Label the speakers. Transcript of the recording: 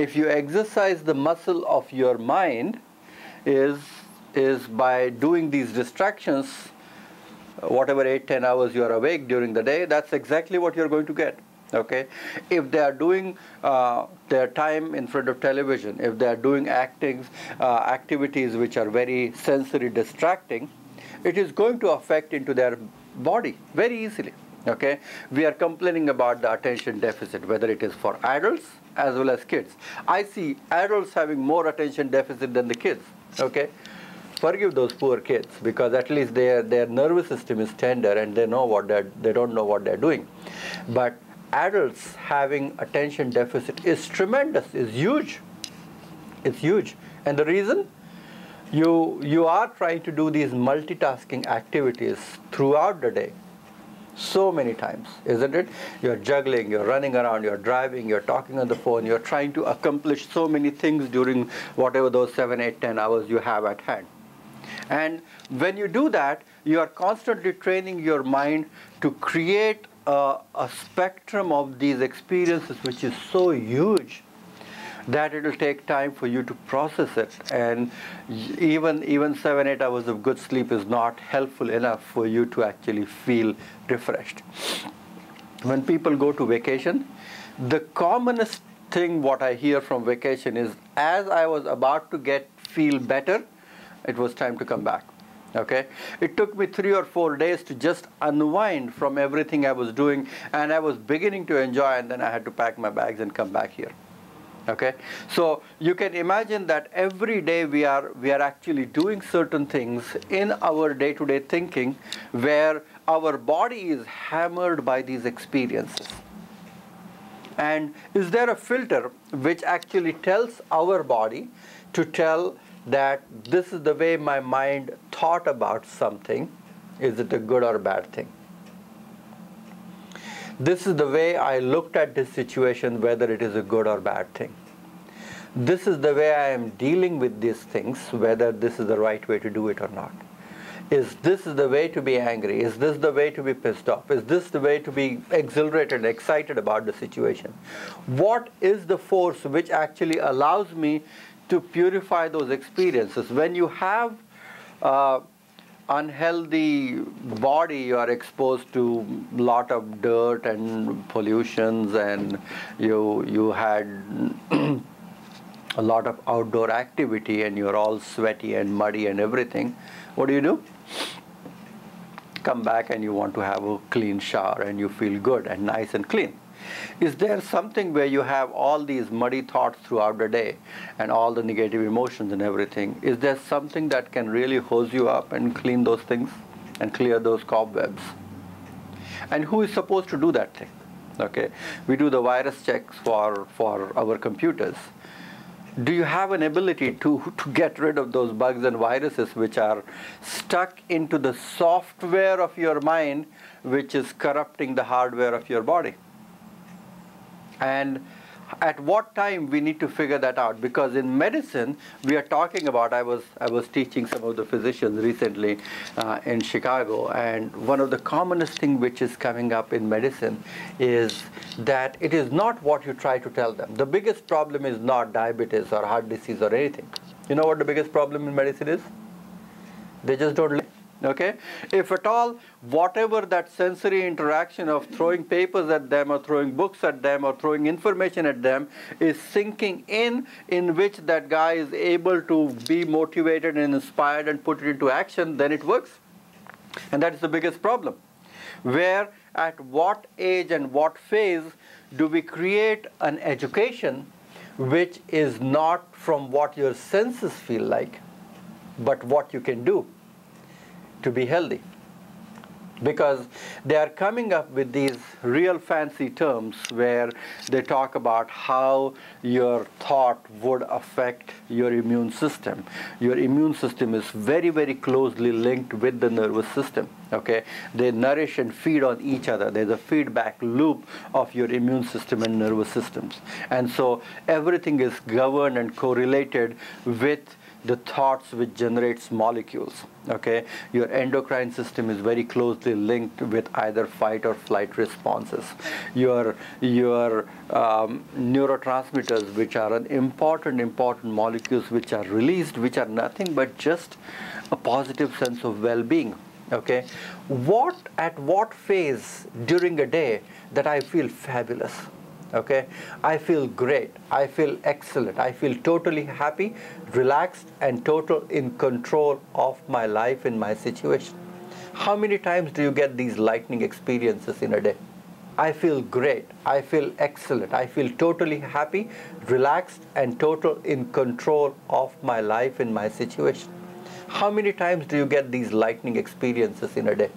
Speaker 1: If you exercise the muscle of your mind is by doing these distractions, whatever 8-10 hours you are awake during the day, that's exactly what you're going to get. Okay, if they are doing their time in front of television, if they are doing activities which are very sensory distracting, it is going to affect into their body very easily. Okay, we are complaining about the attention deficit, whether it is for adults as well as kids. I see adults having more attention deficit than the kids. Okay, forgive those poor kids, because at least their nervous system is tender and they don't know what they're doing. But adults having attention deficit is tremendous, is huge. It's huge. And the reason? You are trying to do these multitasking activities throughout the day so many times, isn't it? You're juggling, you're running around, you're driving, you're talking on the phone, you're trying to accomplish so many things during whatever those 7, 8, 10 hours you have at hand. And when you do that, you are constantly training your mind to create a spectrum of these experiences which is so huge that it will take time for you to process it. And even 7, 8 hours of good sleep is not helpful enough for you to actually feel refreshed. When people go to vacation, the commonest thing what I hear from vacation is, as I was about to feel better, it was time to come back. Okay, it took me 3 or 4 days to just unwind from everything I was doing, and I was beginning to enjoy, and then I had to pack my bags and come back here. Okay, so you can imagine that every day we are actually doing certain things in our day-to-day thinking where our body is hammered by these experiences. And is there a filter which actually tells our body to tell that this is the way my mind thought about something? Is it a good or bad thing? This is the way I looked at this situation, whether it is a good or bad thing. This is the way I am dealing with these things, whether this is the right way to do it or not. Is this the way to be angry? Is this the way to be pissed off? Is this the way to be exhilarated and excited about the situation? What is the force which actually allows me to purify those experiences? When you have unhealthy body, you are exposed to a lot of dirt and pollutions, and you had a lot of outdoor activity, and you're all sweaty and muddy and everything. What do? Come back and you want to have a clean shower and you feel good and nice and clean. Is there something where you have all these muddy thoughts throughout the day and all the negative emotions and everything? Is there something that can really hose you up and clean those things and clear those cobwebs? And who is supposed to do that thing? Okay, we do the virus checks for our computers. Do you have an ability to get rid of those bugs and viruses which are stuck into the software of your mind, which is corrupting the hardware of your body? And at what time we need to figure that out? Because in medicine, we are talking about, I was teaching some of the physicians recently in Chicago, and one of the commonest thing which is coming up in medicine is that it is not what you try to tell them. The biggest problem is not diabetes or heart disease or anything. You know what the biggest problem in medicine is? They just don't listen. Okay? If at all, whatever that sensory interaction of throwing papers at them or throwing books at them or throwing information at them is sinking in which that guy is able to be motivated and inspired and put it into action, then it works. And that is the biggest problem. Where, at what age and what phase do we create an education which is not from what your senses feel like, but what you can do to be healthy? Because they are coming up with these real fancy terms where they talk about how your thought would affect your immune system. Your immune system is very, very closely linked with the nervous system. Okay? They nourish and feed on each other. There's a feedback loop of your immune system and nervous systems. And so everything is governed and correlated with the thoughts which generates molecules. Okay, your endocrine system is very closely linked with either fight or flight responses. Your neurotransmitters, which are an important molecules which are released, which are nothing but just a positive sense of well-being. Okay, at what phase during a day that I feel fabulous? Okay, I feel great, I feel excellent, I feel totally happy, relaxed, and total in control of my life in my situation. How many times do you get these lightning experiences in a day? I feel great, I feel excellent, I feel totally happy, relaxed, and total in control of my life in my situation. How many times do you get these lightning experiences in a day?